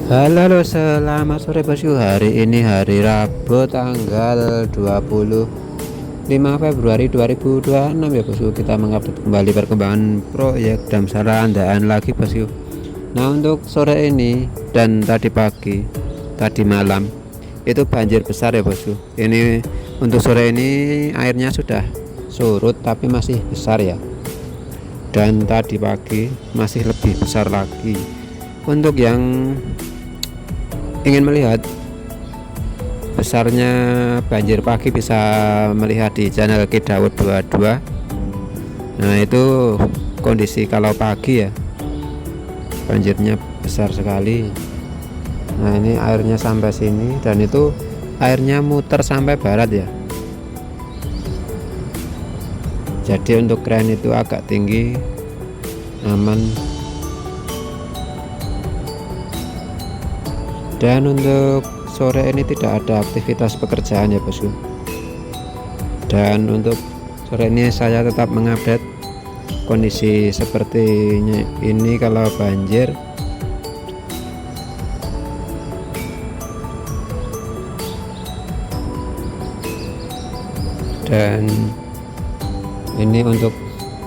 Halo, selamat sore bosku. Hari ini hari Rabu tanggal 25 Februari 2026 ya bosku. Kita mengupdate kembali perkembangan proyek dan srandakan lagi bosku. Nah, untuk sore ini dan tadi pagi, tadi malam itu banjir besar ya bosku. Ini untuk sore ini airnya sudah surut tapi masih besar ya. Dan tadi pagi masih lebih besar lagi. Untuk yang ingin melihat besarnya banjir pagi bisa melihat di channel Daud 22. Nah, itu kondisi kalau pagi ya, banjirnya besar sekali. Nah, ini airnya sampai sini dan itu airnya muter sampai barat ya. Jadi untuk kran itu agak tinggi, aman. Dan untuk sore ini tidak ada aktivitas pekerjaan ya bosku. Dan untuk sore ini saya tetap mengupdate kondisi seperti ini kalau banjir. Dan ini untuk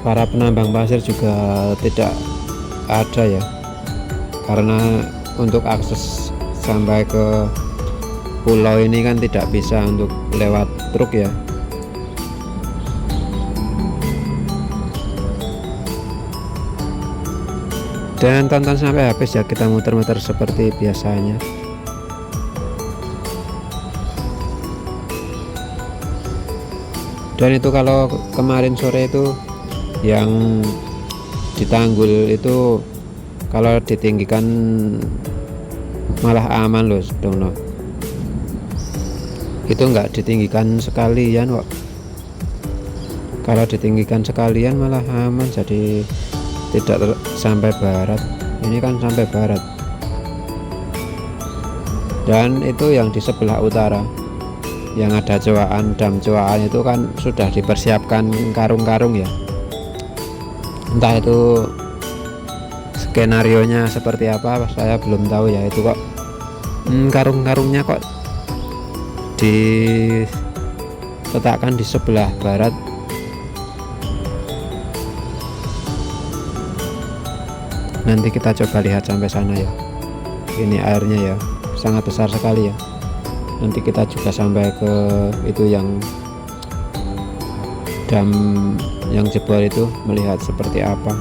para penambang pasir juga tidak ada ya, karena untuk akses sampai ke pulau ini kan tidak bisa untuk lewat truk ya. Dan tonton sampai habis ya, kita muter-muter seperti biasanya. Dan itu kalau kemarin sore itu yang ditanggul itu kalau ditinggikan malah aman loh dong, itu enggak ditinggikan sekalian kok. Kalau ditinggikan sekalian malah aman, jadi tidak sampai barat. Ini kan sampai barat. Dan itu yang di sebelah utara yang ada cowaan, dam cowaan itu kan sudah dipersiapkan karung-karung ya. Entah itu skenarionya seperti apa, saya belum tahu ya. Itu kok karung-karungnya kok diletakkan di sebelah barat. Nanti kita coba lihat sampai sana ya. Ini airnya ya sangat besar sekali ya. Nanti kita juga sampai ke itu yang dam yang jebol itu, melihat seperti apa.